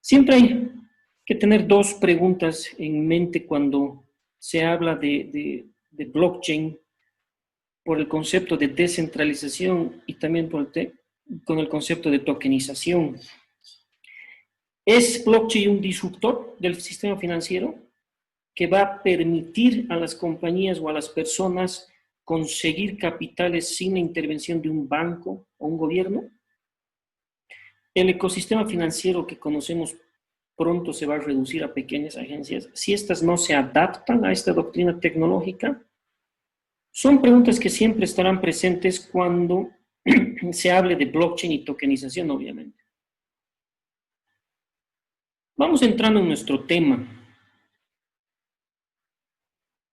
Siempre hay que tener dos preguntas en mente cuando se habla de blockchain, por el concepto de descentralización y también con el concepto de tokenización. ¿Es blockchain un disruptor del sistema financiero que va a permitir a las compañías o a las personas conseguir capitales sin la intervención de un banco o un gobierno? El ecosistema financiero que conocemos pronto se va a reducir a pequeñas agencias. Si estas no se adaptan a esta doctrina tecnológica, son preguntas que siempre estarán presentes cuando se hable de blockchain y tokenización, obviamente. Vamos entrando en nuestro tema.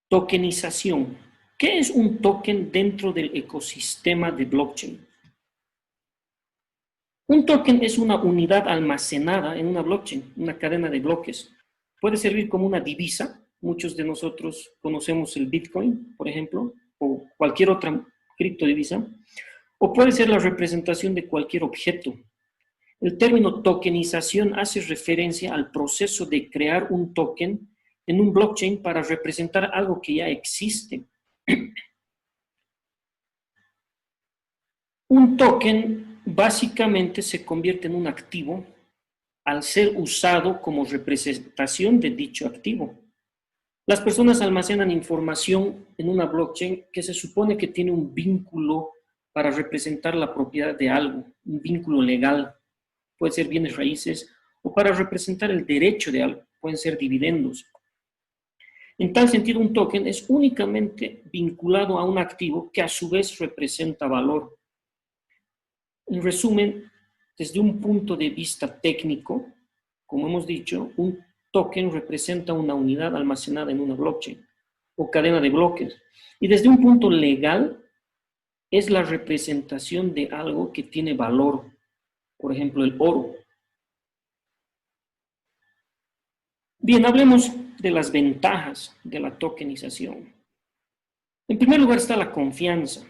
Tokenización. ¿Qué es un token dentro del ecosistema de blockchain? Un token es una unidad almacenada en una blockchain, una cadena de bloques. Puede servir como una divisa. Muchos de nosotros conocemos el Bitcoin, por ejemplo, o cualquier otra criptodivisa. O puede ser la representación de cualquier objeto. El término tokenización hace referencia al proceso de crear un token en un blockchain para representar algo que ya existe. Un token básicamente se convierte en un activo al ser usado como representación de dicho activo. Las personas almacenan información en una blockchain que se supone que tiene un vínculo para representar la propiedad de algo, un vínculo legal, puede ser bienes raíces, o para representar el derecho de algo, pueden ser dividendos. En tal sentido, un token es únicamente vinculado a un activo que a su vez representa valor. En resumen, desde un punto de vista técnico, como hemos dicho, un token representa una unidad almacenada en una blockchain o cadena de bloques. Y desde un punto legal, es la representación de algo que tiene valor. Por ejemplo, el oro. Bien, hablemos de las ventajas de la tokenización. En primer lugar está la confianza.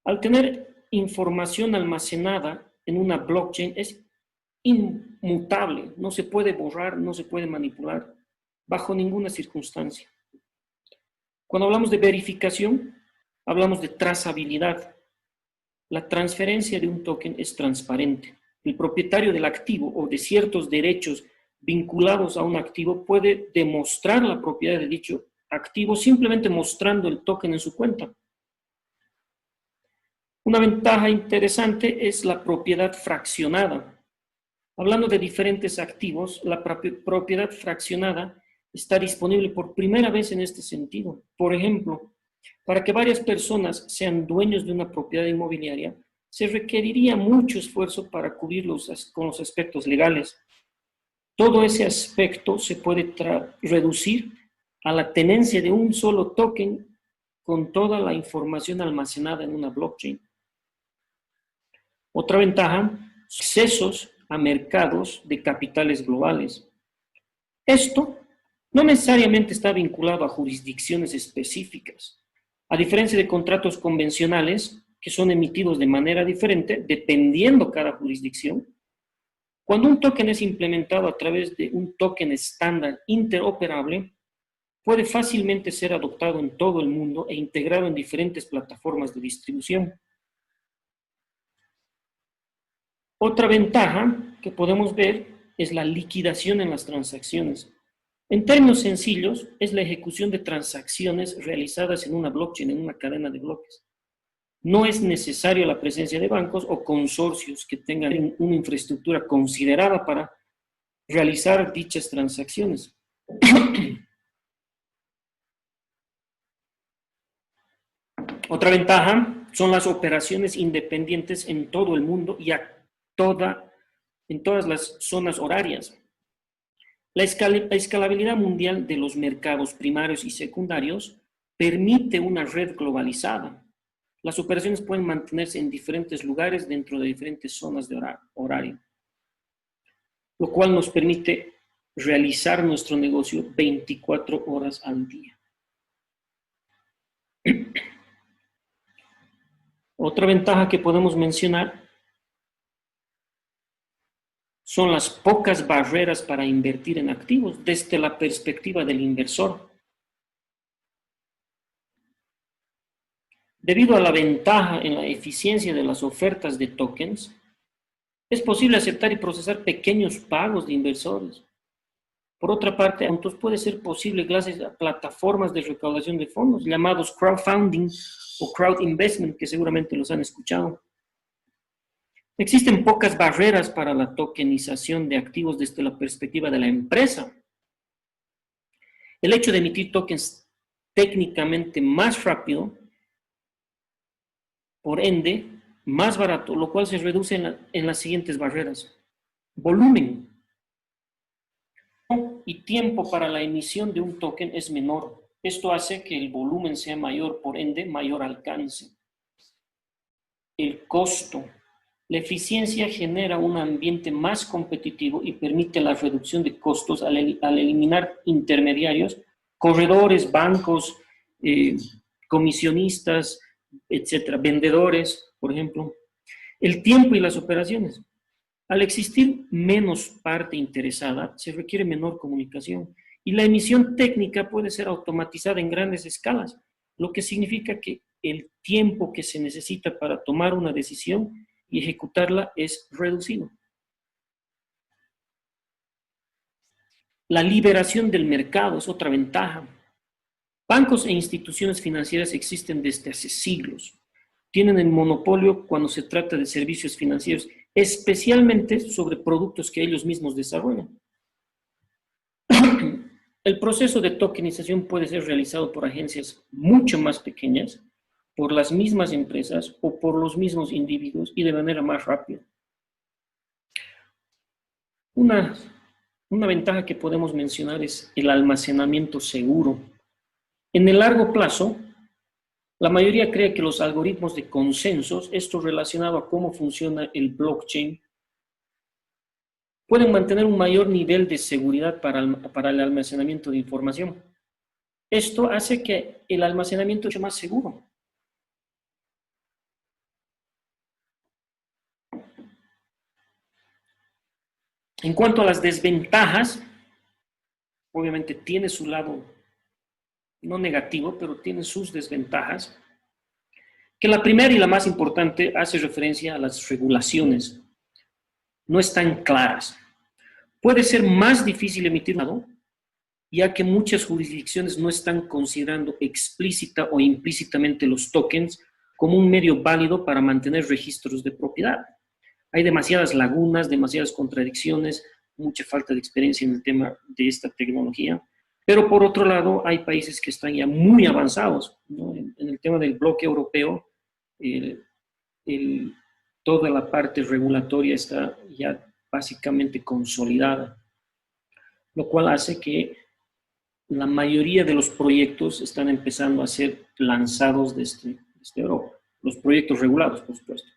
Al tener información almacenada en una blockchain es inmutable, no se puede borrar, no se puede manipular bajo ninguna circunstancia. Cuando hablamos de verificación, hablamos de trazabilidad. La transferencia de un token es transparente. El propietario del activo o de ciertos derechos vinculados a un activo puede demostrar la propiedad de dicho activo simplemente mostrando el token en su cuenta. Una ventaja interesante es la propiedad fraccionada. Hablando de diferentes activos, la propiedad fraccionada está disponible por primera vez en este sentido. Por ejemplo, para que varias personas sean dueños de una propiedad inmobiliaria, se requeriría mucho esfuerzo para cubrirlos con los aspectos legales. Todo ese aspecto se puede reducir a la tenencia de un solo token con toda la información almacenada en una blockchain. Otra ventaja, accesos a mercados de capitales globales. Esto no necesariamente está vinculado a jurisdicciones específicas. A diferencia de contratos convencionales, que son emitidos de manera diferente, dependiendo cada jurisdicción, cuando un token es implementado a través de un token estándar interoperable, puede fácilmente ser adoptado en todo el mundo e integrado en diferentes plataformas de distribución. Otra ventaja que podemos ver es la liquidación en las transacciones. En términos sencillos, es la ejecución de transacciones realizadas en una blockchain, en una cadena de bloques. No es necesario la presencia de bancos o consorcios que tengan una infraestructura considerada para realizar dichas transacciones. Otra ventaja son las operaciones independientes en todo el mundo y en todas las zonas horarias. La escalabilidad mundial de los mercados primarios y secundarios permite una red globalizada. Las operaciones pueden mantenerse en diferentes lugares dentro de diferentes zonas de horario, lo cual nos permite realizar nuestro negocio 24 horas al día. Otra ventaja que podemos mencionar son las pocas barreras para invertir en activos desde la perspectiva del inversor. Debido a la ventaja en la eficiencia de las ofertas de tokens, es posible aceptar y procesar pequeños pagos de inversores. Por otra parte, entonces puede ser posible gracias a plataformas de recaudación de fondos llamados crowdfunding o crowd investment, que seguramente los han escuchado. Existen pocas barreras para la tokenización de activos desde la perspectiva de la empresa. El hecho de emitir tokens técnicamente más rápido, por ende, más barato, lo cual se reduce en las siguientes barreras. Volumen y tiempo para la emisión de un token es menor. Esto hace que el volumen sea mayor, por ende, mayor alcance. El costo. La eficiencia genera un ambiente más competitivo y permite la reducción de costos al eliminar intermediarios, corredores, bancos, comisionistas, etcétera, vendedores, por ejemplo. El tiempo y las operaciones. Al existir menos parte interesada, se requiere menor comunicación y la emisión técnica puede ser automatizada en grandes escalas, lo que significa que el tiempo que se necesita para tomar una decisión y ejecutarla es reducido. La liberación del mercado es otra ventaja. Bancos e instituciones financieras existen desde hace siglos. Tienen el monopolio cuando se trata de servicios financieros, especialmente sobre productos que ellos mismos desarrollan. El proceso de tokenización puede ser realizado por agencias mucho más pequeñas, por las mismas empresas o por los mismos individuos y de manera más rápida. Una ventaja que podemos mencionar es el almacenamiento seguro. En el largo plazo, la mayoría cree que los algoritmos de consensos, esto relacionado a cómo funciona el blockchain, pueden mantener un mayor nivel de seguridad para el almacenamiento de información. Esto hace que el almacenamiento sea más seguro. En cuanto a las desventajas, obviamente tiene su lado no negativo, pero tiene sus desventajas, que la primera y la más importante hace referencia a las regulaciones. No están claras. Puede ser más difícil emitir un ya que muchas jurisdicciones no están considerando explícita o implícitamente los tokens como un medio válido para mantener registros de propiedad. Hay demasiadas lagunas, demasiadas contradicciones, mucha falta de experiencia en el tema de esta tecnología. Pero por otro lado, hay países que están ya muy avanzados, ¿no? En el tema del bloque europeo, toda la parte regulatoria está ya básicamente consolidada, lo cual hace que la mayoría de los proyectos están empezando a ser lanzados desde Europa. Los proyectos regulados, por supuesto.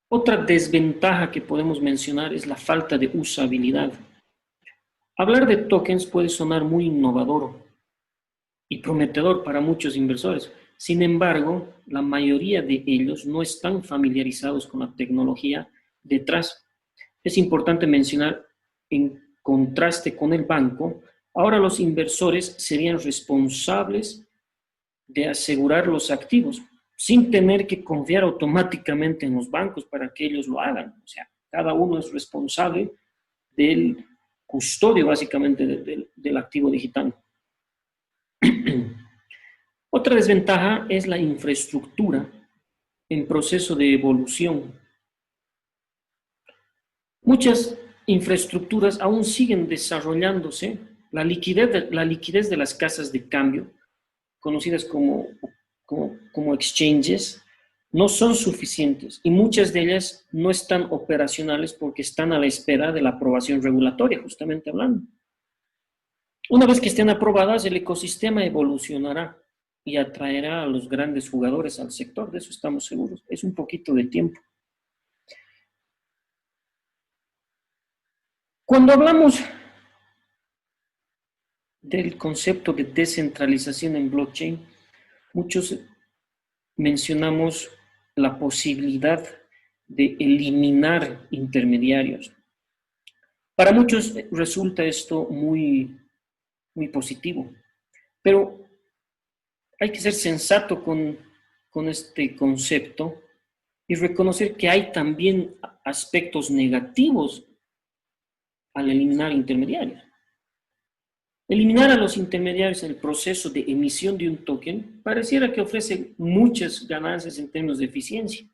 Otra desventaja que podemos mencionar es la falta de usabilidad. Hablar de tokens puede sonar muy innovador y prometedor para muchos inversores. Sin embargo, la mayoría de ellos no están familiarizados con la tecnología detrás. Es importante mencionar, en contraste con el banco, ahora los inversores serían responsables de asegurar los activos, sin tener que confiar automáticamente en los bancos para que ellos lo hagan. O sea, cada uno es responsable del custodio, básicamente, del activo digital. Otra desventaja es la infraestructura en proceso de evolución. Muchas infraestructuras aún siguen desarrollándose. La liquidez de las casas de cambio, conocidas como exchanges, no son suficientes y muchas de ellas no están operacionales porque están a la espera de la aprobación regulatoria, justamente hablando. Una vez que estén aprobadas, el ecosistema evolucionará y atraerá a los grandes jugadores al sector, de eso estamos seguros. Es un poquito de tiempo. Cuando hablamos del concepto de descentralización en blockchain, muchos mencionamos la posibilidad de eliminar intermediarios. Para muchos resulta esto muy positivo, pero hay que ser sensato con este concepto y reconocer que hay también aspectos negativos al eliminar intermediarios. Eliminar a los intermediarios en el proceso de emisión de un token pareciera que ofrece muchas ganancias en términos de eficiencia.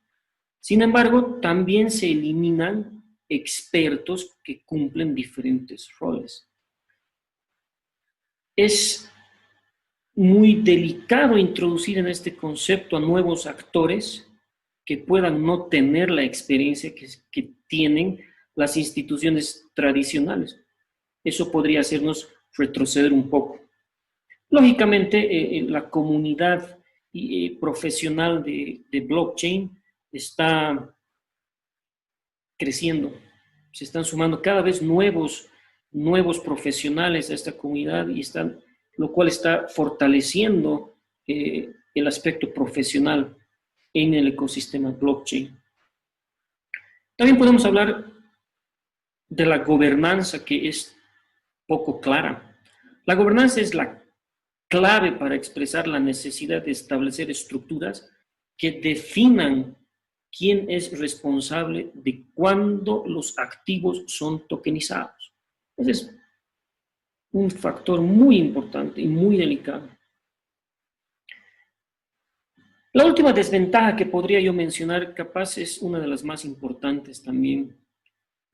Sin embargo, también se eliminan expertos que cumplen diferentes roles. Es muy delicado introducir en este concepto a nuevos actores que puedan no tener la experiencia que tienen las instituciones tradicionales. Eso podría hacernos retroceder un poco. Lógicamente, la comunidad profesional de blockchain está creciendo. Se están sumando cada vez nuevos profesionales a esta comunidad y lo cual está fortaleciendo el aspecto profesional en el ecosistema blockchain. También podemos hablar de la gobernanza, que es poco clara. La gobernanza es la clave para expresar la necesidad de establecer estructuras que definan quién es responsable de cuándo los activos son tokenizados. Ese es un factor muy importante y muy delicado. La última desventaja que podría yo mencionar, capaz es una de las más importantes también,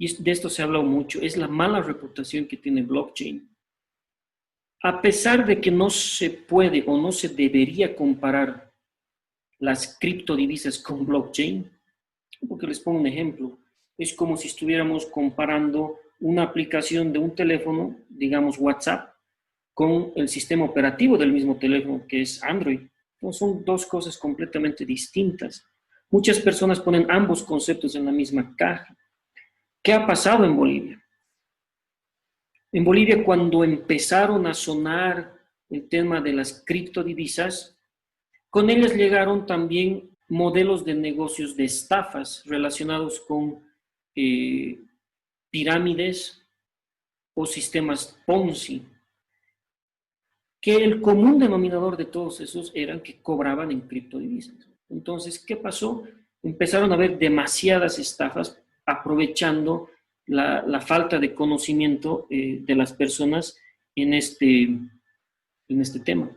y de esto se ha hablado mucho, es la mala reputación que tiene blockchain. A pesar de que no se puede o no se debería comparar las criptodivisas con blockchain, porque les pongo un ejemplo, es como si estuviéramos comparando una aplicación de un teléfono, digamos WhatsApp, con el sistema operativo del mismo teléfono, que es Android. Entonces, son dos cosas completamente distintas. Muchas personas ponen ambos conceptos en la misma caja. ¿Qué ha pasado en Bolivia? En Bolivia, cuando empezaron a sonar el tema de las criptodivisas, con ellas llegaron también modelos de negocios de estafas relacionados con pirámides o sistemas Ponzi, que el común denominador de todos esos eran que cobraban en criptodivisas. Entonces, ¿qué pasó? Empezaron a haber demasiadas estafas aprovechando la falta de conocimiento de las personas en este tema.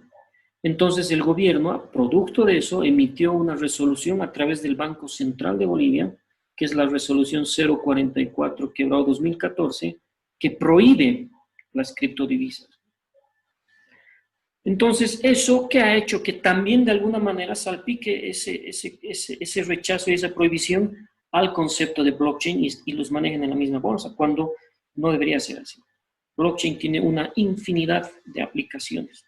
Entonces el gobierno, producto de eso, emitió una resolución a través del Banco Central de Bolivia, que es la resolución 044/2014, que prohíbe las criptodivisas. Entonces, ¿eso qué ha hecho? Que también de alguna manera salpique ese rechazo y esa prohibición al concepto de blockchain y los manejen en la misma bolsa, cuando no debería ser así. Blockchain tiene una infinidad de aplicaciones.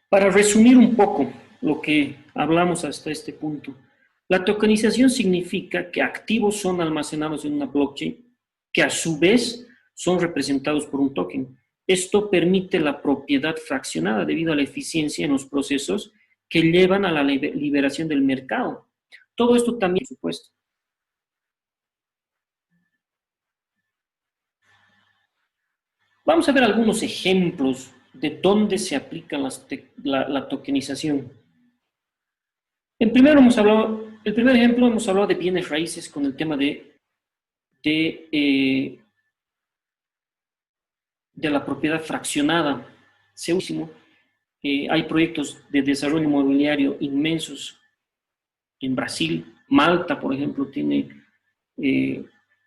Para resumir un poco lo que hablamos hasta este punto, la tokenización significa que activos son almacenados en una blockchain que a su vez son representados por un token. Esto permite la propiedad fraccionada debido a la eficiencia en los procesos que llevan a la liberación del mercado. Todo esto también, por supuesto. Vamos a ver algunos ejemplos de dónde se aplica la tokenización. El primer ejemplo hemos hablado de bienes raíces con el tema de la propiedad fraccionada. Hay proyectos de desarrollo inmobiliario inmensos en Brasil. Malta, por ejemplo, tiene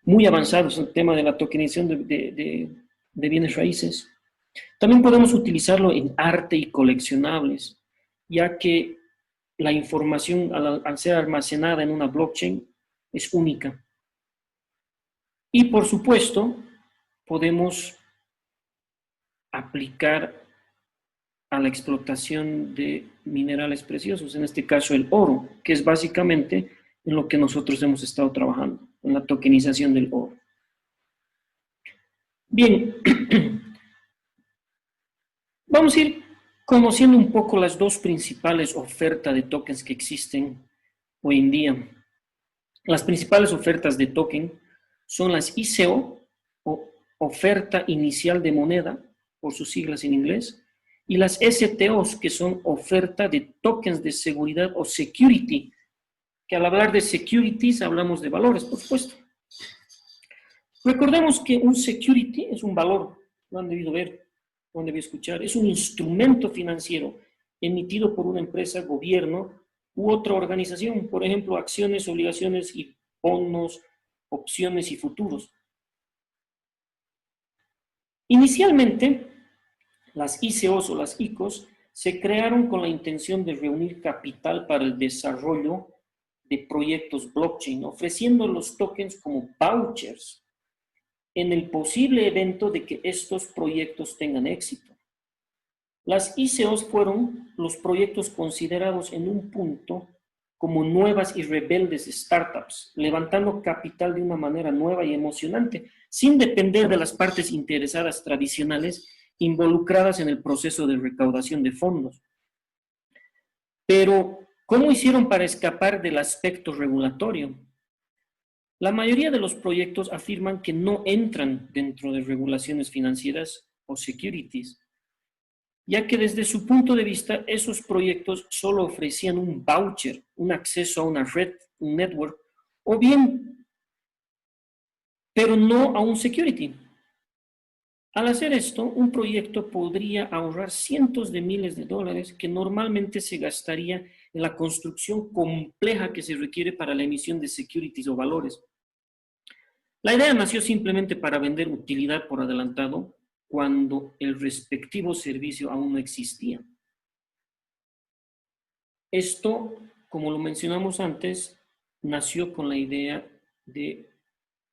muy avanzados en el tema de la tokenización de bienes raíces. También podemos utilizarlo en arte y coleccionables, ya que la información al ser almacenada en una blockchain es única. Y por supuesto, podemos aplicar a la explotación de minerales preciosos, en este caso el oro, que es básicamente en lo que nosotros hemos estado trabajando, en la tokenización del oro. Bien, vamos a ir conociendo un poco las dos principales ofertas de tokens que existen hoy en día. Las principales ofertas de token son las ICO, o oferta inicial de moneda, por sus siglas en inglés, y las STOs, que son oferta de tokens de seguridad o security, que al hablar de securities hablamos de valores, por supuesto. Recordemos que un security es un valor, lo han debido ver, lo han debido escuchar, es un instrumento financiero emitido por una empresa, gobierno u otra organización, por ejemplo, acciones, obligaciones y bonos, opciones y futuros. Inicialmente, las ICOs o las ICOs se crearon con la intención de reunir capital para el desarrollo de proyectos blockchain, ofreciendo los tokens como vouchers en el posible evento de que estos proyectos tengan éxito. Las ICOs fueron los proyectos considerados en un punto como nuevas y rebeldes startups, levantando capital de una manera nueva y emocionante, sin depender de las partes interesadas tradicionales involucradas en el proceso de recaudación de fondos. Pero, ¿cómo hicieron para escapar del aspecto regulatorio? La mayoría de los proyectos afirman que no entran dentro de regulaciones financieras o securities, ya que desde su punto de vista esos proyectos solo ofrecían un voucher, un acceso a una red, un network, o bien, pero no a un security. Al hacer esto, un proyecto podría ahorrar cientos de miles de dólares que normalmente se gastaría en la construcción compleja que se requiere para la emisión de securities o valores. La idea nació simplemente para vender utilidad por adelantado cuando el respectivo servicio aún no existía. Esto, como lo mencionamos antes, nació con la idea de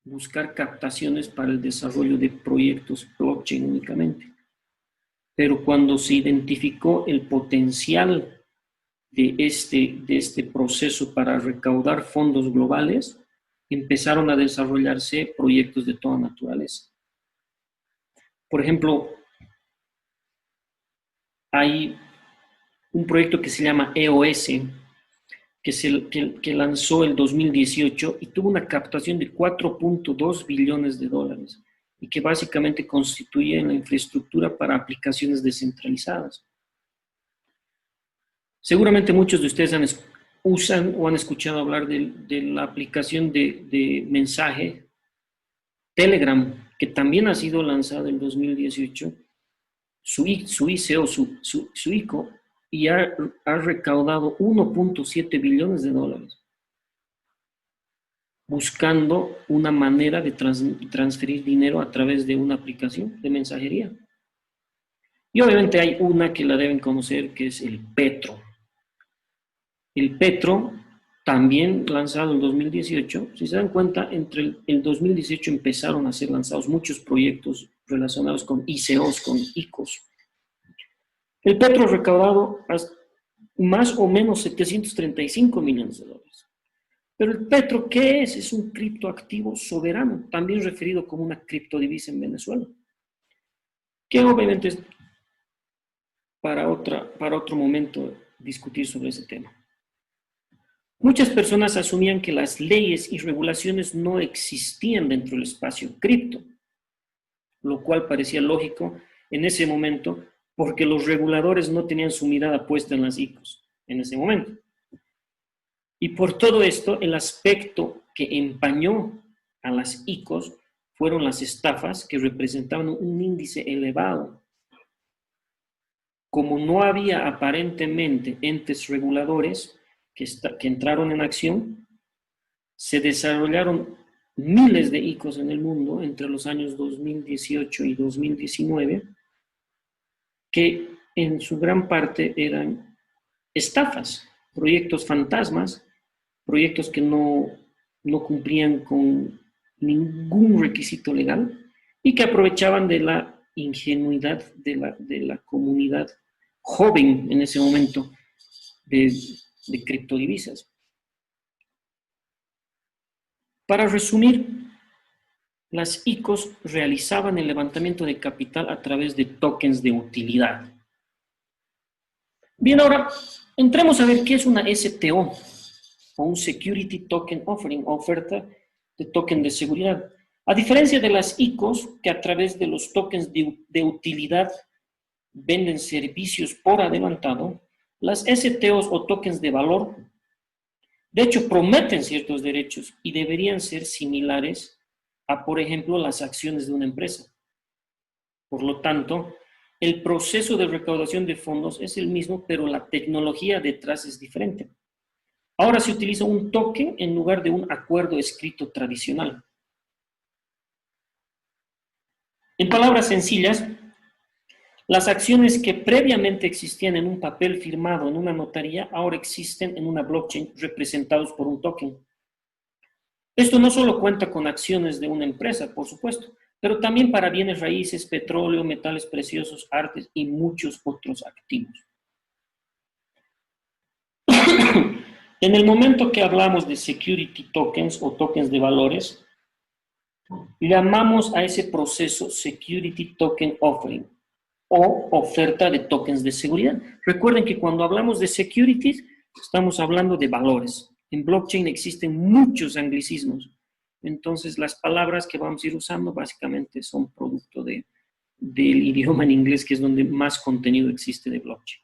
buscar captaciones para el desarrollo de proyectos blockchain únicamente. Pero cuando se identificó el potencial de este proceso para recaudar fondos globales, empezaron a desarrollarse proyectos de toda naturaleza. Por ejemplo, hay un proyecto que se llama EOS, que lanzó el 2018 y tuvo una captación de 4.2 billones de dólares y que básicamente constituye la infraestructura para aplicaciones descentralizadas. Seguramente muchos de ustedes usan o han escuchado hablar de la aplicación de mensaje Telegram, que también ha sido lanzada en 2018, su ICO, su ICO, y ha recaudado 1.7 billones de dólares, buscando una manera de transferir dinero a través de una aplicación de mensajería. Y obviamente hay una que la deben conocer, que es el Petro. El Petro, también lanzado en 2018, si se dan cuenta, entre el 2018 empezaron a ser lanzados muchos proyectos relacionados con ICOs, con ICOs. El Petro ha recaudado más o menos 735 millones de dólares. Pero el Petro, ¿qué es? Es un criptoactivo soberano, también referido como una criptodivisa en Venezuela, que obviamente es para otro momento discutir sobre ese tema. Muchas personas asumían que las leyes y regulaciones no existían dentro del espacio cripto, lo cual parecía lógico en ese momento porque los reguladores no tenían su mirada puesta en las ICOs en ese momento. Y por todo esto, el aspecto que empañó a las ICOs fueron las estafas que representaban un índice elevado. Como no había aparentemente entes reguladores que entraron en acción, se desarrollaron miles de ICOs en el mundo entre los años 2018 y 2019, que en su gran parte eran estafas, proyectos fantasmas, proyectos que no cumplían con ningún requisito legal y que aprovechaban de la ingenuidad de la comunidad joven en ese momento de criptodivisas. Para resumir, las ICOs realizaban el levantamiento de capital a través de tokens de utilidad. Bien, ahora entremos a ver qué es una STO. o un Security Token Offering, oferta de token de seguridad. A diferencia de las ICOs, que a través de los tokens de utilidad venden servicios por adelantado, las STOs o tokens de valor, de hecho, prometen ciertos derechos y deberían ser similares a, por ejemplo, las acciones de una empresa. Por lo tanto, el proceso de recaudación de fondos es el mismo, pero la tecnología detrás es diferente. Ahora se utiliza un token en lugar de un acuerdo escrito tradicional. En palabras sencillas, las acciones que previamente existían en un papel firmado en una notaría ahora existen en una blockchain representados por un token. Esto no solo cuenta con acciones de una empresa, por supuesto, pero también para bienes raíces, petróleo, metales preciosos, artes y muchos otros activos. En el momento que hablamos de security tokens o tokens de valores, llamamos a ese proceso Security Token Offering o oferta de tokens de seguridad. Recuerden que cuando hablamos de securities, estamos hablando de valores. En blockchain existen muchos anglicismos. Entonces, las palabras que vamos a ir usando básicamente son producto del idioma en inglés, que es donde más contenido existe de blockchain.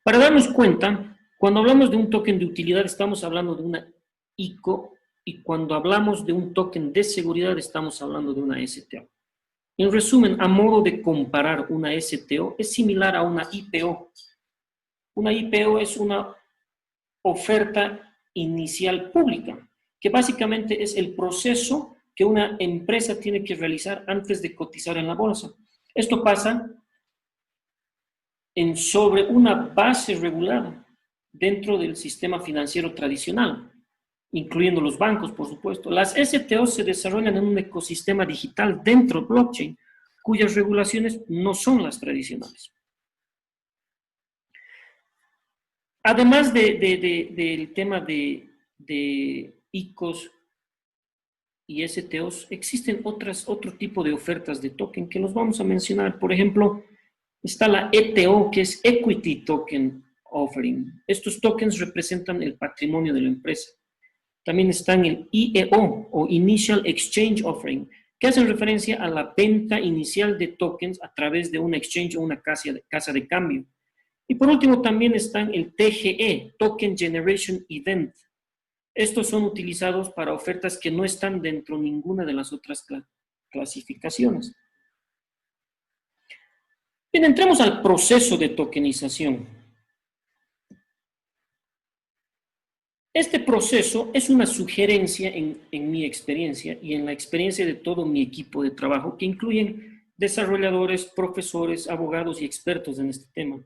Para darnos cuenta, cuando hablamos de un token de utilidad, estamos hablando de una ICO, y cuando hablamos de un token de seguridad, estamos hablando de una STO. En resumen, a modo de comparar, una STO es similar a una IPO. Una IPO es una oferta inicial pública, que básicamente es el proceso que una empresa tiene que realizar antes de cotizar en la bolsa. Esto pasa sobre una base regulada dentro del sistema financiero tradicional, incluyendo los bancos, por supuesto. Las STO se desarrollan en un ecosistema digital dentro de blockchain, cuyas regulaciones no son las tradicionales. Además del tema de ICOs y STOs, existen otro tipo de ofertas de token que los vamos a mencionar. Por ejemplo, está la ETO, que es Equity Token Offering. Estos tokens representan el patrimonio de la empresa. También están el IEO o Initial Exchange Offering, que hacen referencia a la venta inicial de tokens a través de una exchange o una casa de cambio. Y por último también están el TGE, Token Generation Event. Estos son utilizados para ofertas que no están dentro de ninguna de las otras clasificaciones. Bien, entremos al proceso de tokenización. Este proceso es una sugerencia en mi experiencia y en la experiencia de todo mi equipo de trabajo, que incluyen desarrolladores, profesores, abogados y expertos en este tema.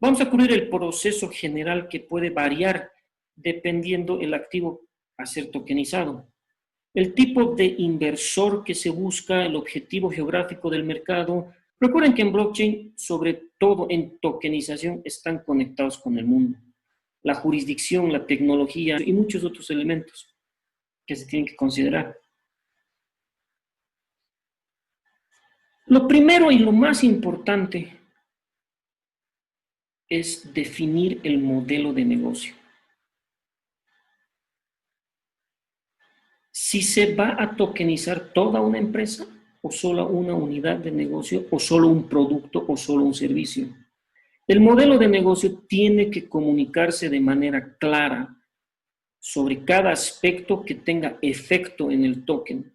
Vamos a cubrir el proceso general que puede variar dependiendo el activo a ser tokenizado, el tipo de inversor que se busca, el objetivo geográfico del mercado. Recuerden que en blockchain, sobre todo en tokenización, están conectados con el mundo. La jurisdicción, la tecnología y muchos otros elementos que se tienen que considerar. Lo primero y lo más importante es definir el modelo de negocio. Si se va a tokenizar toda una empresa o solo una unidad de negocio o solo un producto o solo un servicio. El modelo de negocio tiene que comunicarse de manera clara sobre cada aspecto que tenga efecto en el token.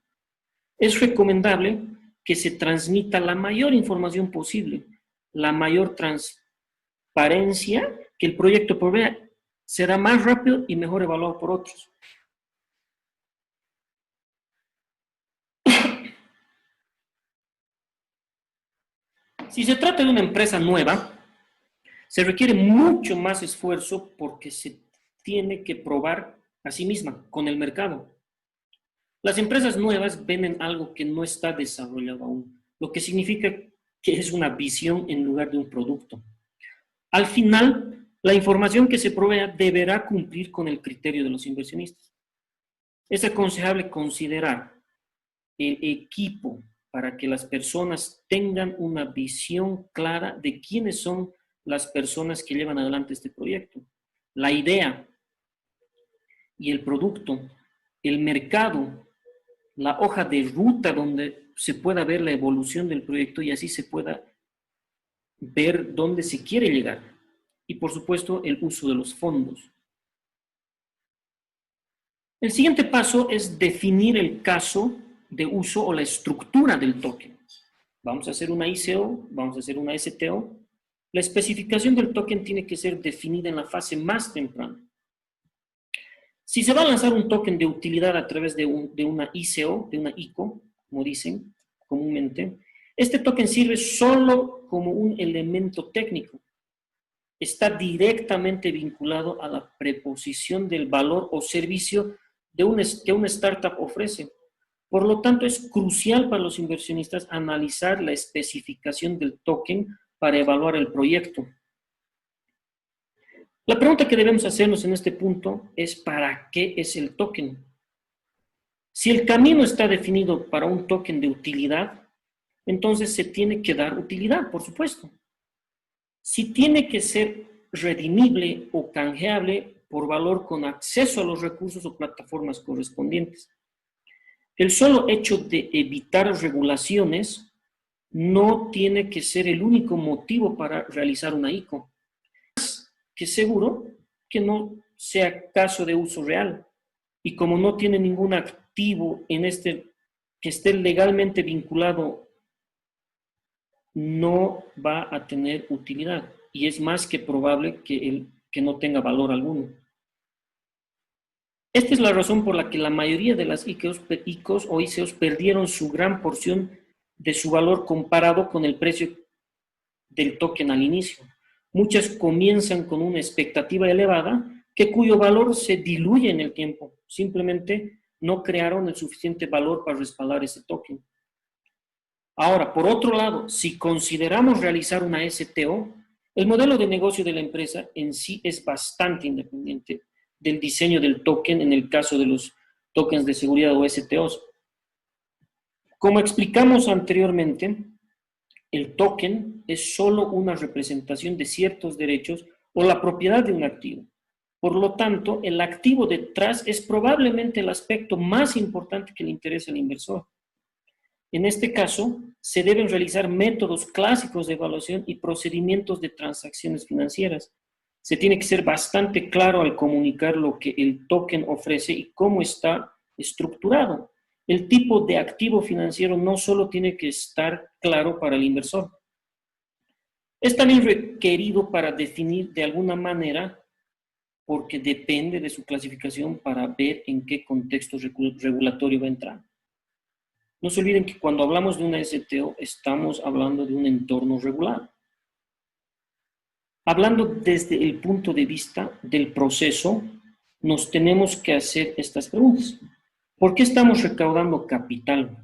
Es recomendable que se transmita la mayor información posible, la mayor transparencia que el proyecto provea. Será más rápido y mejor evaluado por otros. Si se trata de una empresa nueva, se requiere mucho más esfuerzo porque se tiene que probar a sí misma con el mercado. Las empresas nuevas venden algo que no está desarrollado aún, lo que significa que es una visión en lugar de un producto. Al final, la información que se provea deberá cumplir con el criterio de los inversionistas. Es aconsejable considerar el equipo para que las personas tengan una visión clara de quiénes son las personas que llevan adelante este proyecto. La idea, y el producto, el mercado, la hoja de ruta donde se pueda ver la evolución del proyecto y así se pueda ver dónde se quiere llegar. Y por supuesto, el uso de los fondos. El siguiente paso es definir el caso de uso o la estructura del token. Vamos a hacer una ICO, vamos a hacer una STO. La especificación del token tiene que ser definida en la fase más temprana. Si se va a lanzar un token de utilidad a través de una ICO, de una ICO, como dicen comúnmente, este token sirve solo como un elemento técnico. Está directamente vinculado a la preposición del valor o servicio que una startup ofrece. Por lo tanto, es crucial para los inversionistas analizar la especificación del token para evaluar el proyecto. La pregunta que debemos hacernos en este punto es ¿para qué es el token? Si el camino está definido para un token de utilidad, entonces se tiene que dar utilidad, por supuesto. Si tiene que ser redimible o canjeable por valor con acceso a los recursos o plataformas correspondientes. El solo hecho de evitar regulaciones no tiene que ser el único motivo para realizar una ICO. Que seguro que no sea caso de uso real. Y como no tiene ningún activo en que esté legalmente vinculado, no va a tener utilidad. Y es más que probable que no tenga valor alguno. Esta es la razón por la que la mayoría de las ICOs o ICOs perdieron su gran porción de su valor comparado con el precio del token al inicio. Muchas comienzan con una expectativa elevada cuyo valor se diluye en el tiempo. Simplemente no crearon el suficiente valor para respaldar ese token. Ahora, por otro lado, si consideramos realizar una STO, el modelo de negocio de la empresa en sí es bastante independiente del diseño del token en el caso de los tokens de seguridad o STOs. Como explicamos anteriormente, el token es solo una representación de ciertos derechos o la propiedad de un activo. Por lo tanto, el activo detrás es probablemente el aspecto más importante que le interesa al inversor. En este caso, se deben realizar métodos clásicos de evaluación y procedimientos de transacciones financieras. Se tiene que ser bastante claro al comunicar lo que el token ofrece y cómo está estructurado. El tipo de activo financiero no solo tiene que estar claro para el inversor. Es también requerido para definir de alguna manera, porque depende de su clasificación para ver en qué contexto regulatorio va a entrar. No se olviden que cuando hablamos de una STO estamos hablando de un entorno regulado. Hablando desde el punto de vista del proceso, nos tenemos que hacer estas preguntas. ¿Por qué estamos recaudando capital?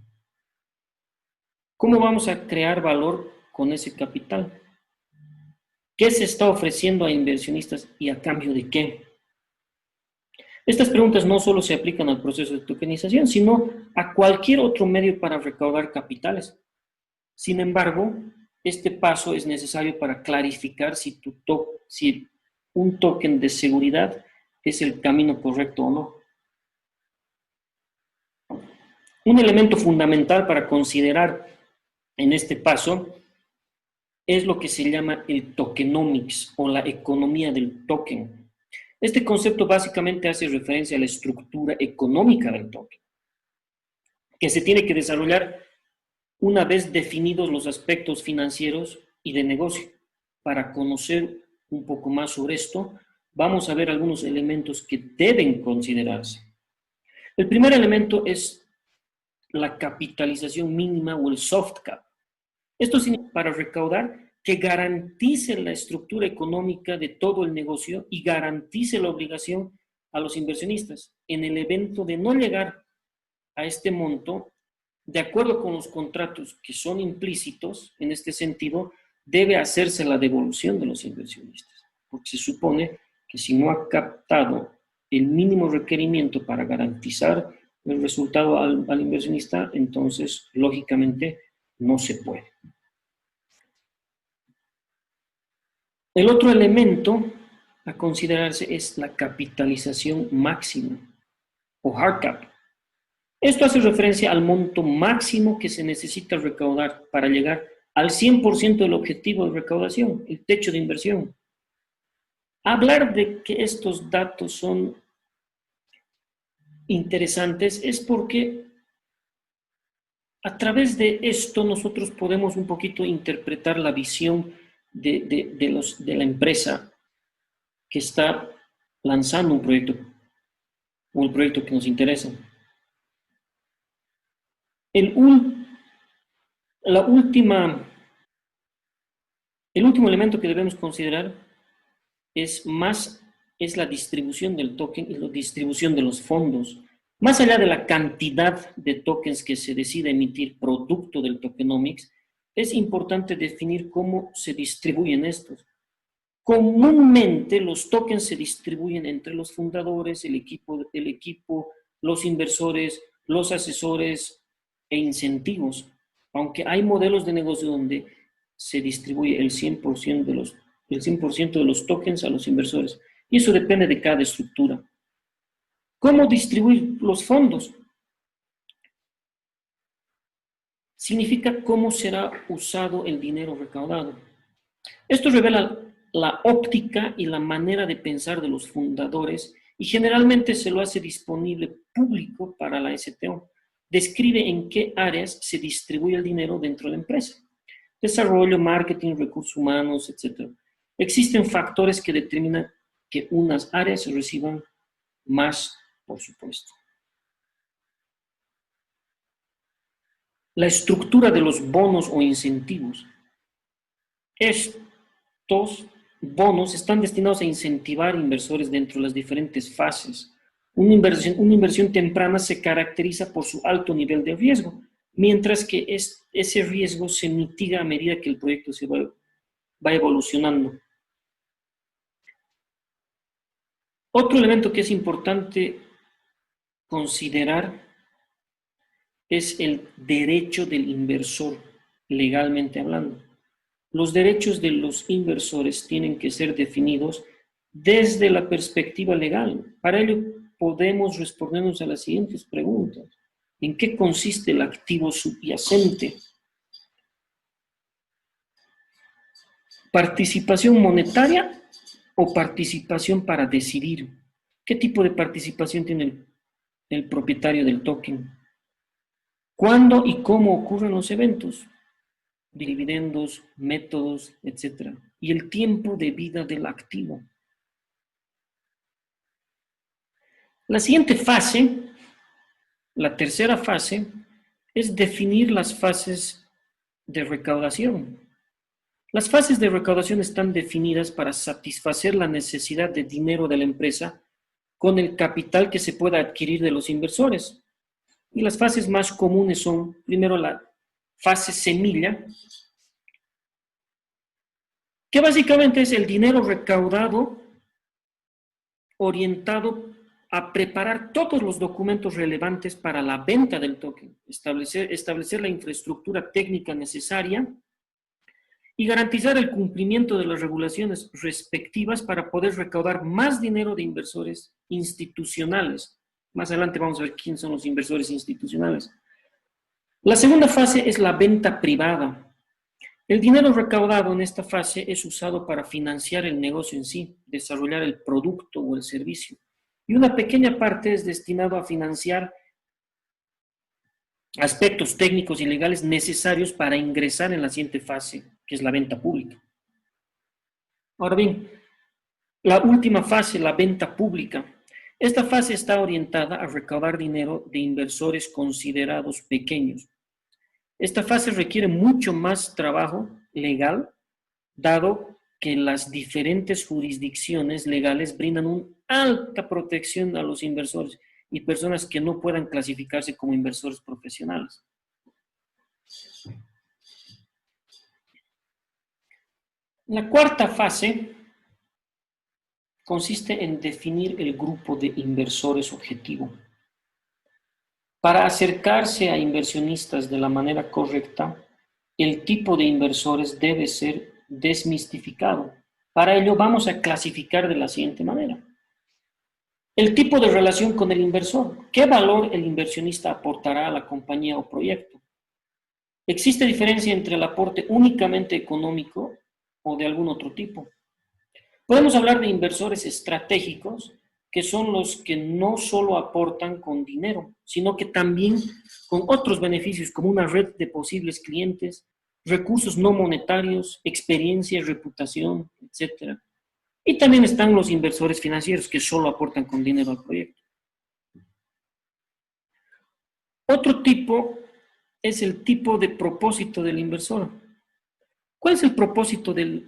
¿Cómo vamos a crear valor con ese capital? ¿Qué se está ofreciendo a inversionistas y a cambio de qué? Estas preguntas no solo se aplican al proceso de tokenización, sino a cualquier otro medio para recaudar capitales. Sin embargo, este paso es necesario para clarificar si un token de seguridad es el camino correcto o no. Un elemento fundamental para considerar en este paso es lo que se llama el tokenomics o la economía del token. Este concepto básicamente hace referencia a la estructura económica del token, que se tiene que desarrollar una vez definidos los aspectos financieros y de negocio. Para conocer un poco más sobre esto, vamos a ver algunos elementos que deben considerarse. El primer elemento es la capitalización mínima o el soft cap. Esto significa para recaudar que garantice la estructura económica de todo el negocio y garantice la obligación a los inversionistas. En el evento de no llegar a este monto, de acuerdo con los contratos que son implícitos en este sentido, debe hacerse la devolución de los inversionistas, porque se supone que si no ha captado el mínimo requerimiento para garantizar el resultado al inversionista, entonces, lógicamente, no se puede. El otro elemento a considerarse es la capitalización máxima o hard cap. Esto hace referencia al monto máximo que se necesita recaudar para llegar al 100% del objetivo de recaudación, el techo de inversión. Hablar de que estos datos son interesantes es porque a través de esto nosotros podemos un poquito interpretar la visión de la empresa que está lanzando un proyecto o el proyecto que nos interesa. El último elemento que debemos considerar es la distribución del token y la distribución de los fondos. Más allá de la cantidad de tokens que se decide emitir producto del tokenomics, es importante definir cómo se distribuyen estos. Comúnmente los tokens se distribuyen entre los fundadores, el equipo, los inversores, los asesores e incentivos, aunque hay modelos de negocio donde se distribuye el 100% de los tokens a los inversores, y eso depende de cada estructura. ¿Cómo distribuir los fondos? Significa cómo será usado el dinero recaudado. Esto revela la óptica y la manera de pensar de los fundadores y generalmente se lo hace disponible público para la STO. Describe en qué áreas se distribuye el dinero dentro de la empresa. Desarrollo, marketing, recursos humanos, etc. Existen factores que determinan que unas áreas reciban más, por supuesto. La estructura de los bonos o incentivos. Estos bonos están destinados a incentivar inversores dentro de las diferentes fases. Una inversión temprana se caracteriza por su alto nivel de riesgo, mientras que ese riesgo se mitiga a medida que el proyecto se va evolucionando. Otro elemento que es importante considerar es el derecho del inversor, legalmente hablando. Los derechos de los inversores tienen que ser definidos desde la perspectiva legal. Para ello podemos respondernos a las siguientes preguntas. ¿En qué consiste el activo subyacente? ¿Participación monetaria o participación para decidir? ¿Qué tipo de participación tiene el propietario del token? ¿Cuándo y cómo ocurren los eventos? Dividendos, métodos, etc. Y el tiempo de vida del activo. La siguiente fase, la tercera fase, es definir las fases de recaudación. Las fases de recaudación están definidas para satisfacer la necesidad de dinero de la empresa con el capital que se pueda adquirir de los inversores. Y las fases más comunes son, primero, la fase semilla, que básicamente es el dinero recaudado orientado a preparar todos los documentos relevantes para la venta del token, establecer la infraestructura técnica necesaria y garantizar el cumplimiento de las regulaciones respectivas para poder recaudar más dinero de inversores institucionales. Más adelante vamos a ver quiénes son los inversores institucionales. La segunda fase es la venta privada. El dinero recaudado en esta fase es usado para financiar el negocio en sí, desarrollar el producto o el servicio. Y una pequeña parte es destinado a financiar aspectos técnicos y legales necesarios para ingresar en la siguiente fase, que es la venta pública. Ahora bien, la última fase, la venta pública. Esta fase está orientada a recaudar dinero de inversores considerados pequeños. Esta fase requiere mucho más trabajo legal, dado que las diferentes jurisdicciones legales brindan una alta protección a los inversores y personas que no puedan clasificarse como inversores profesionales. La cuarta fase consiste en definir el grupo de inversores objetivo. Para acercarse a inversionistas de la manera correcta, el tipo de inversores debe ser desmistificado. Para ello vamos a clasificar de la siguiente manera. El tipo de relación con el inversor. ¿Qué valor el inversionista aportará a la compañía o proyecto? ¿Existe diferencia entre el aporte únicamente económico o de algún otro tipo? Podemos hablar de inversores estratégicos, que son los que no solo aportan con dinero, sino que también con otros beneficios como una red de posibles clientes, recursos no monetarios, experiencia, reputación, etc. Y también están los inversores financieros que solo aportan con dinero al proyecto. Otro tipo es el tipo de propósito del inversor. ¿Cuál es el propósito de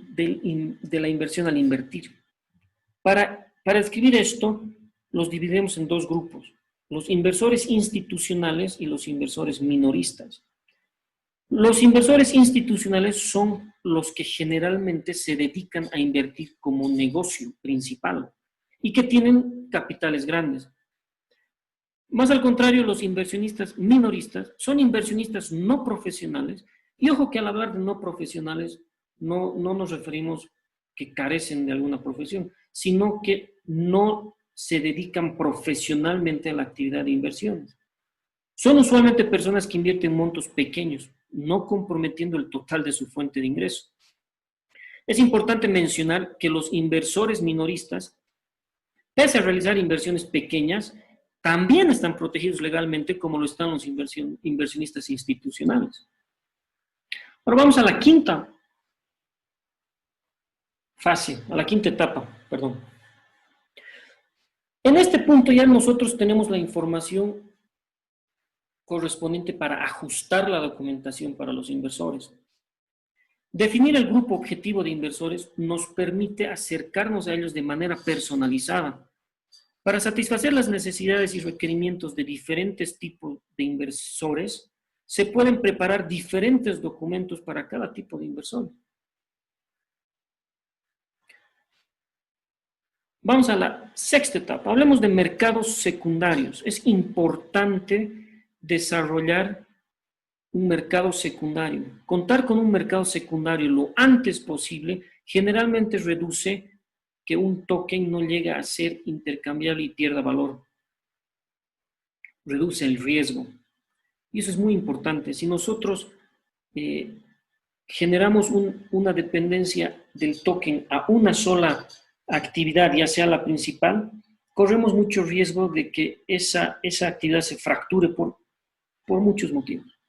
la inversión al invertir? Para describir esto, los dividimos en dos grupos, los inversores institucionales y los inversores minoristas. Los inversores institucionales son los que generalmente se dedican a invertir como negocio principal y que tienen capitales grandes. Más al contrario, los inversionistas minoristas son inversionistas no profesionales, y ojo que al hablar de no profesionales no nos referimos que carecen de alguna profesión, sino que no se dedican profesionalmente a la actividad de inversiones. Son usualmente personas que invierten montos pequeños, no comprometiendo el total de su fuente de ingreso. Es importante mencionar que los inversores minoristas, pese a realizar inversiones pequeñas, también están protegidos legalmente como lo están los inversionistas institucionales. Ahora vamos a la quinta fase, a la quinta etapa, perdón. En este punto ya nosotros tenemos la información correspondiente para ajustar la documentación para los inversores. Definir el grupo objetivo de inversores nos permite acercarnos a ellos de manera personalizada para satisfacer las necesidades y requerimientos de diferentes tipos de inversores. Se pueden preparar diferentes documentos para cada tipo de inversor. Vamos a la sexta etapa. Hablemos de mercados secundarios. Es importante desarrollar un mercado secundario. Contar con un mercado secundario lo antes posible generalmente reduce que un token no llegue a ser intercambiable y pierda valor. Reduce el riesgo. Y eso es muy importante. Si nosotros generamos una dependencia del token a una sola actividad, ya sea la principal, corremos mucho riesgo de que esa actividad se fracture por muchos motivos.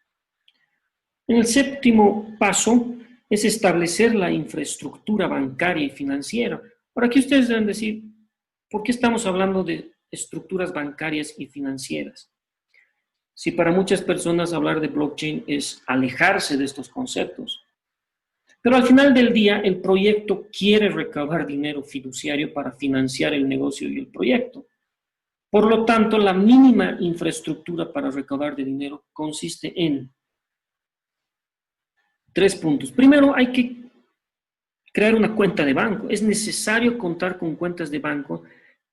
En el séptimo paso es establecer la infraestructura bancaria y financiera. Ahora aquí ustedes deben decir, ¿por qué estamos hablando de estructuras bancarias y financieras? Si para muchas personas hablar de blockchain es alejarse de estos conceptos. Pero al final del día, el proyecto quiere recaudar dinero fiduciario para financiar el negocio y el proyecto. Por lo tanto, la mínima infraestructura para recaudar de dinero consiste en 3 puntos. Primero, hay que crear una cuenta de banco. Es necesario contar con cuentas de banco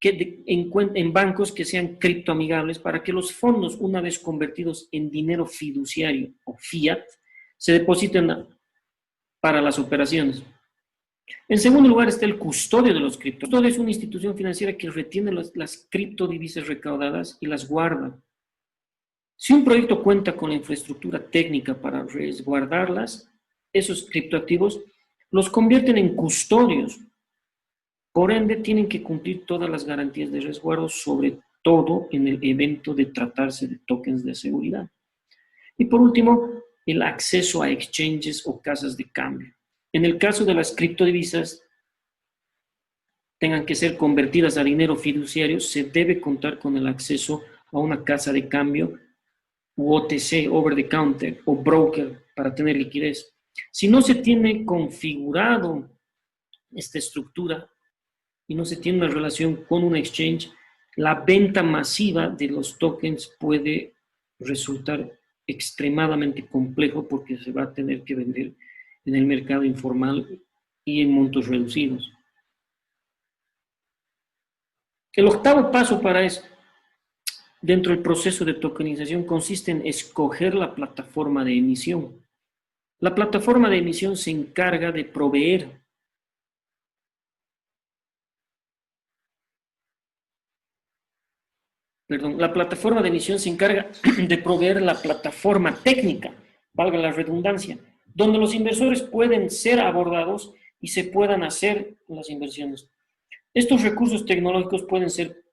en bancos que sean criptoamigables para que los fondos, una vez convertidos en dinero fiduciario o fiat, se depositen para las operaciones. En segundo lugar está el custodio de los criptos. El custodio es una institución financiera que retiene las criptodivisas recaudadas y las guarda. Si un proyecto cuenta con la infraestructura técnica para resguardarlas, esos criptoactivos los convierten en custodios. Por ende, tienen que cumplir todas las garantías de resguardo, sobre todo en el evento de tratarse de tokens de seguridad. Y por último, el acceso a exchanges o casas de cambio. En el caso de las criptodivisas tengan que ser convertidas a dinero fiduciario, se debe contar con el acceso a una casa de cambio u OTC, over the counter, o broker para tener liquidez. Si no se tiene configurado esta estructura y no se tiene una relación con un exchange, la venta masiva de los tokens puede resultar extremadamente complejo porque se va a tener que vender en el mercado informal y en montos reducidos. El octavo paso para eso, dentro del proceso de tokenización, consiste en escoger la plataforma de emisión. La plataforma de emisión se encarga de proveer la plataforma de emisión se encarga de proveer la plataforma técnica, valga la redundancia, donde los inversores pueden ser abordados y se puedan hacer las inversiones. Estos recursos tecnológicos pueden ser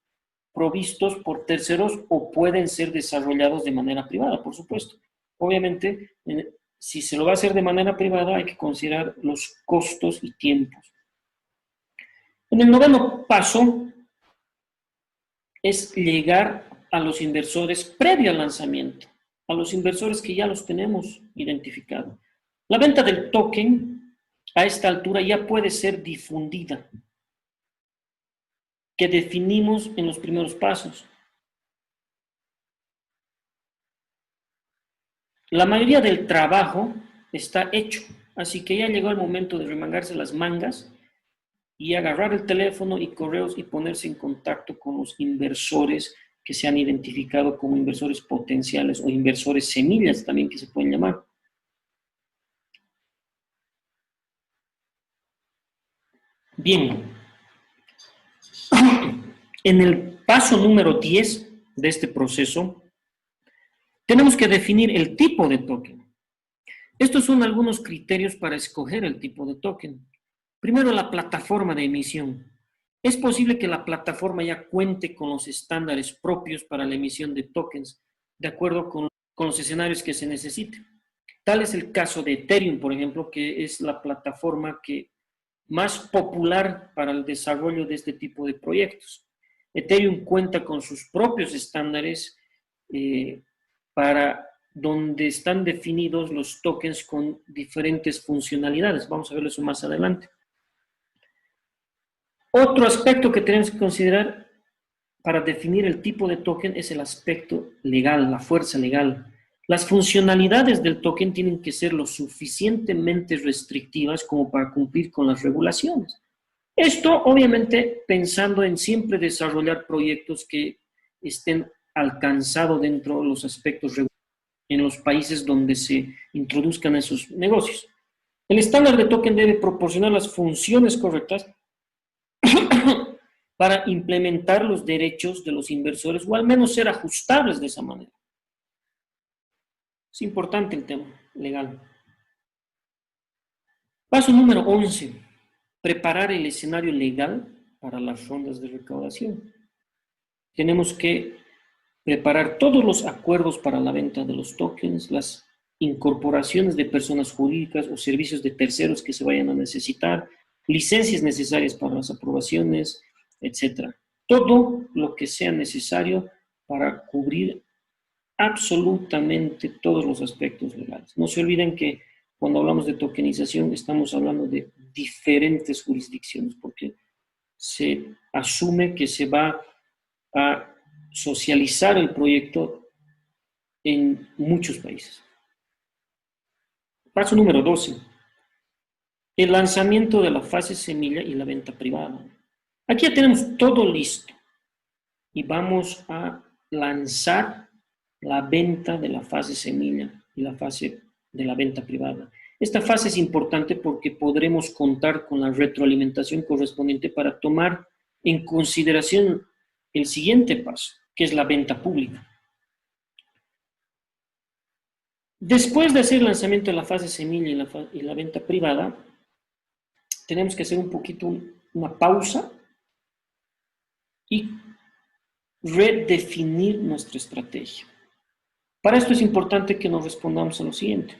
provistos por terceros o pueden ser desarrollados de manera privada, por supuesto. Obviamente, si se lo va a hacer de manera privada, hay que considerar los costos y tiempos. En el noveno paso es llegar a los inversores previo al lanzamiento, a los inversores que ya los tenemos identificados. La venta del token a esta altura ya puede ser difundida, que definimos en los primeros pasos. La mayoría del trabajo está hecho, así que ya llegó el momento de remangarse las mangas y agarrar el teléfono y correos y ponerse en contacto con los inversores que se han identificado como inversores potenciales o inversores semillas también que se pueden llamar. Bien, en el paso número 10 de este proceso, tenemos que definir el tipo de token. Estos son algunos criterios para escoger el tipo de token. Primero, la plataforma de emisión. Es posible que la plataforma ya cuente con los estándares propios para la emisión de tokens, de acuerdo con los escenarios que se necesiten. Tal es el caso de Ethereum, por ejemplo, que es la plataforma más popular para el desarrollo de este tipo de proyectos. Ethereum cuenta con sus propios estándares para donde están definidos los tokens con diferentes funcionalidades. Vamos a ver eso más adelante. Otro aspecto que tenemos que considerar para definir el tipo de token es el aspecto legal, la fuerza legal. Las funcionalidades del token tienen que ser lo suficientemente restrictivas como para cumplir con las regulaciones. Esto, obviamente, pensando en siempre desarrollar proyectos que estén alcanzados dentro de los aspectos regulatorios en los países donde se introduzcan esos negocios. El estándar de token debe proporcionar las funciones correctas para implementar los derechos de los inversores o al menos ser ajustables de esa manera. Es importante el tema legal. Paso número 11. Preparar el escenario legal para las rondas de recaudación. Tenemos que preparar todos los acuerdos para la venta de los tokens, las incorporaciones de personas jurídicas o servicios de terceros que se vayan a necesitar, licencias necesarias para las aprobaciones, etc. Todo lo que sea necesario para cubrir absolutamente todos los aspectos legales. No se olviden que cuando hablamos de tokenización estamos hablando de diferentes jurisdicciones porque se asume que se va a socializar el proyecto en muchos países. Paso número 12. El lanzamiento de la fase semilla y la venta privada. Aquí ya tenemos todo listo y vamos a lanzar la venta de la fase semilla y la fase de la venta privada. Esta fase es importante porque podremos contar con la retroalimentación correspondiente para tomar en consideración el siguiente paso, que es la venta pública. Después de hacer el lanzamiento de la fase semilla y la venta privada, tenemos que hacer un poquito una pausa y redefinir nuestra estrategia. Para esto es importante que nos respondamos a lo siguiente.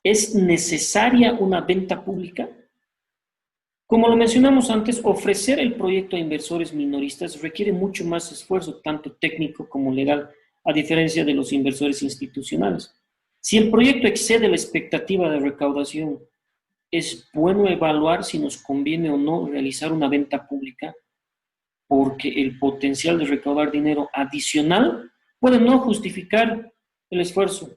¿Es necesaria una venta pública? Como lo mencionamos antes, ofrecer el proyecto a inversores minoristas requiere mucho más esfuerzo, tanto técnico como legal, a diferencia de los inversores institucionales. Si el proyecto excede la expectativa de recaudación, es bueno evaluar si nos conviene o no realizar una venta pública, porque el potencial de recaudar dinero adicional puede no justificar el esfuerzo.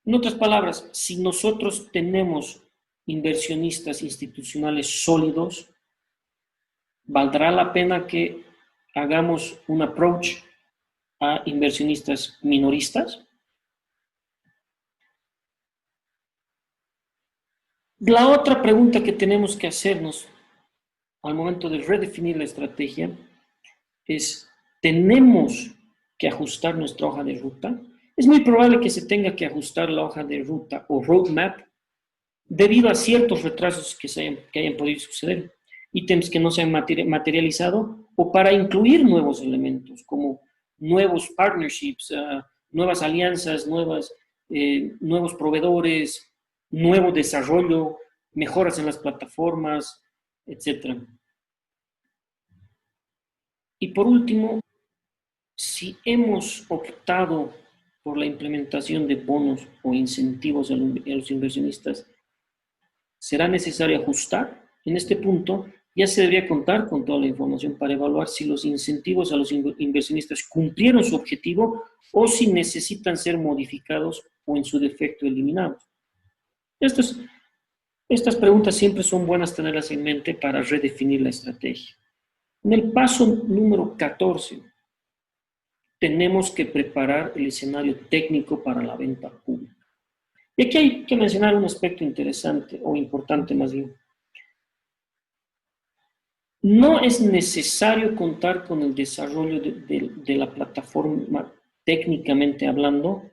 En otras palabras, si nosotros tenemos inversionistas institucionales sólidos, ¿valdrá la pena que hagamos un approach a inversionistas minoristas? La otra pregunta que tenemos que hacernos al momento de redefinir la estrategia es tenemos que ajustar nuestra hoja de ruta. Es muy probable que se tenga que ajustar la hoja de ruta o roadmap debido a ciertos retrasos que hayan podido suceder, ítems que no se han materializado o para incluir nuevos elementos como nuevos partnerships, nuevas alianzas, nuevos proveedores, nuevo desarrollo, mejoras en las plataformas, etc. Y por último, si hemos optado por la implementación de bonos o incentivos a los inversionistas, será necesario ajustar. En este punto ya se debería contar con toda la información para evaluar si los incentivos a los inversionistas cumplieron su objetivo o si necesitan ser modificados o en su defecto eliminados. Estas preguntas siempre son buenas tenerlas en mente para redefinir la estrategia. En el paso número 14, tenemos que preparar el escenario técnico para la venta pública. Y aquí hay que mencionar un aspecto interesante o importante más bien. No es necesario contar con el desarrollo de la plataforma técnicamente hablando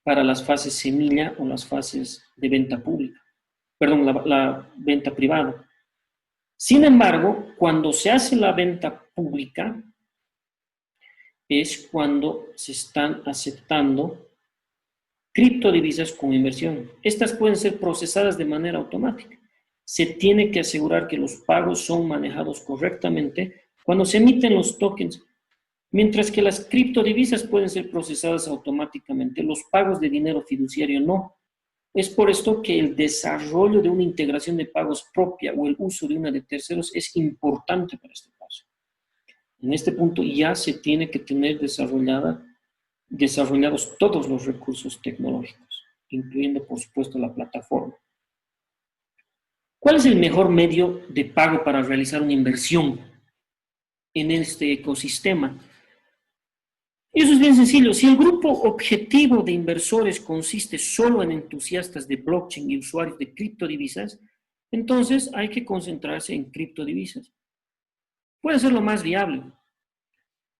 para las fases semilla o las fases de venta pública. Perdón, la venta privada. Sin embargo, cuando se hace la venta pública, es cuando se están aceptando criptodivisas como inversión. Estas pueden ser procesadas de manera automática. Se tiene que asegurar que los pagos son manejados correctamente cuando se emiten los tokens, mientras que las criptodivisas pueden ser procesadas automáticamente. Los pagos de dinero fiduciario no. Es por esto que el desarrollo de una integración de pagos propia o el uso de una de terceros es importante para este paso. En este punto ya se tiene que tener desarrollados todos los recursos tecnológicos, incluyendo, por supuesto, la plataforma. ¿Cuál es el mejor medio de pago para realizar una inversión en este ecosistema? Y eso es bien sencillo. Si el grupo objetivo de inversores consiste solo en entusiastas de blockchain y usuarios de criptodivisas, entonces hay que concentrarse en criptodivisas. Puede ser lo más viable,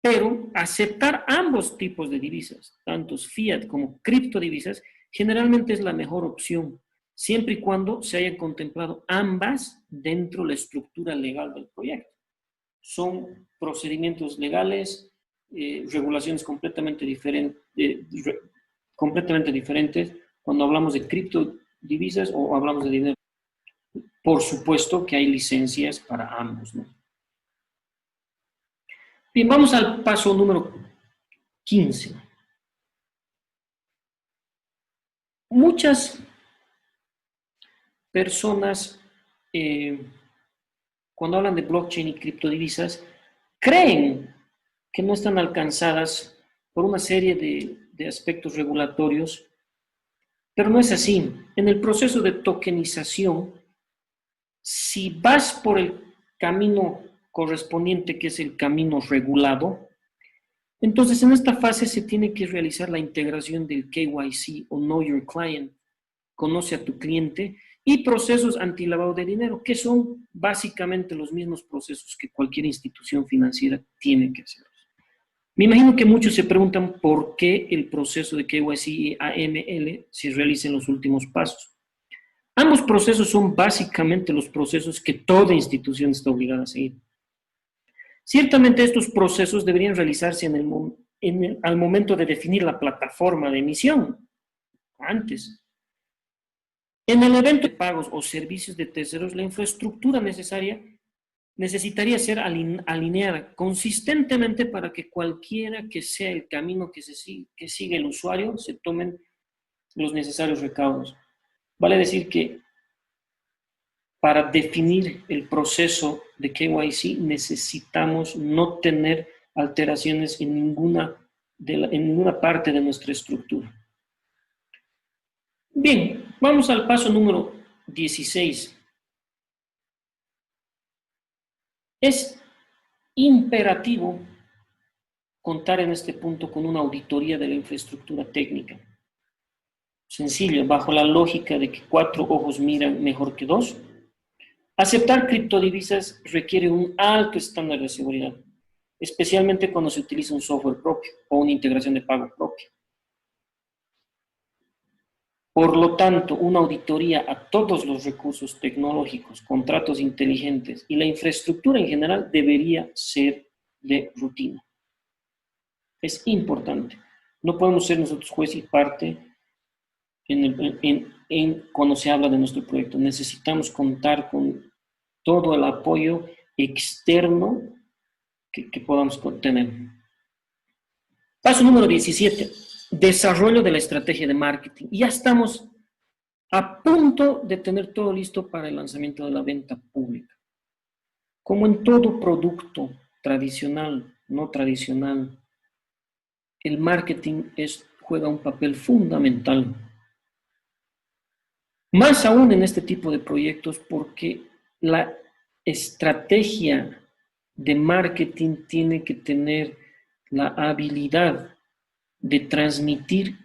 pero aceptar ambos tipos de divisas, tanto fiat como criptodivisas, generalmente es la mejor opción, siempre y cuando se hayan contemplado ambas dentro de la estructura legal del proyecto. Son procedimientos legales, regulaciones completamente diferentes cuando hablamos de criptodivisas o hablamos de dinero. Por supuesto que hay licencias para ambos, ¿no? Bien, vamos al paso número 15. Muchas personas, cuando hablan de blockchain y criptodivisas, creen que no están alcanzadas por una serie de aspectos regulatorios, pero no es así. En el proceso de tokenización, si vas por el camino correspondiente, que es el camino regulado, entonces en esta fase se tiene que realizar la integración del KYC o Know Your Client, conoce a tu cliente, y procesos antilavado de dinero, que son básicamente los mismos procesos que cualquier institución financiera tiene que hacer. Me imagino que muchos se preguntan por qué el proceso de KYC y AML se realiza en los últimos pasos. Ambos procesos son básicamente los procesos que toda institución está obligada a seguir. Ciertamente estos procesos deberían realizarse al momento de definir la plataforma de emisión, antes. En el evento de pagos o servicios de terceros, la infraestructura necesitaría ser alineada consistentemente para que cualquiera que sea el camino que siga el usuario, se tomen los necesarios recaudos. Vale decir que para definir el proceso de KYC necesitamos no tener alteraciones en ninguna parte de nuestra estructura. Bien, vamos al paso número 16. Es imperativo contar en este punto con una auditoría de la infraestructura técnica. Sencillo, bajo la lógica de que 4 ojos miran mejor que 2. Aceptar criptodivisas requiere un alto estándar de seguridad. especialmente cuando se utiliza un software propio o una integración de pago propia. Por lo tanto, una auditoría a todos los recursos tecnológicos, contratos inteligentes y la infraestructura en general debería ser de rutina. Es importante. No podemos ser nosotros juez y parte cuando se habla de nuestro proyecto. Necesitamos contar con todo el apoyo externo que podamos tener. Paso número 17. Desarrollo de la estrategia de marketing. Ya estamos a punto de tener todo listo para el lanzamiento de la venta pública. Como en todo producto tradicional, no tradicional, el marketing juega un papel fundamental. Más aún en este tipo de proyectos, porque la estrategia de marketing tiene que tener la habilidad de transmitir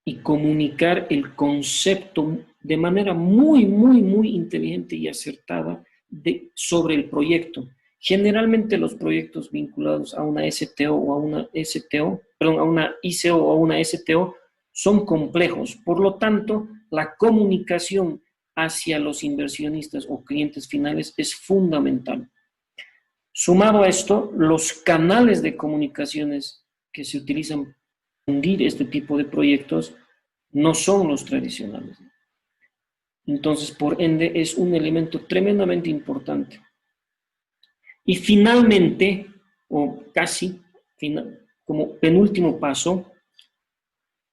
y comunicar el concepto de manera muy inteligente y acertada sobre el proyecto. Generalmente los proyectos vinculados a una STO o a una STO, perdón, a una ICO o a una STO son complejos. Por lo tanto, la comunicación hacia los inversionistas o clientes finales es fundamental. Sumado a esto, los canales de comunicaciones que se utilizan para difundir este tipo de proyectos no son los tradicionales. Entonces, por ende, es un elemento tremendamente importante. Y finalmente, o casi como penúltimo paso,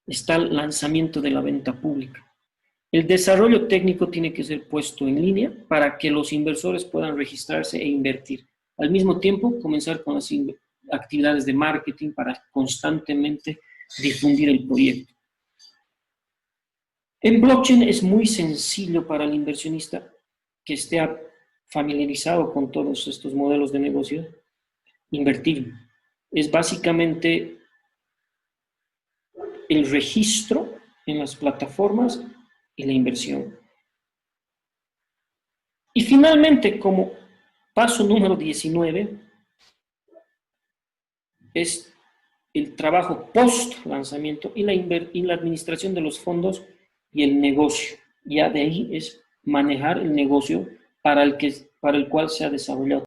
está el lanzamiento de la venta pública. El desarrollo técnico tiene que ser puesto en línea para que los inversores puedan registrarse e invertir. Al mismo tiempo, comenzar con las actividades de marketing para constantemente difundir el proyecto. En blockchain es muy sencillo para el inversionista que esté familiarizado con todos estos modelos de negocio invertir. Es básicamente el registro en las plataformas y la inversión. Y finalmente, como paso número 19, es el trabajo post lanzamiento y la administración de los fondos y el negocio. Ya de ahí es manejar el negocio para el cual se ha desarrollado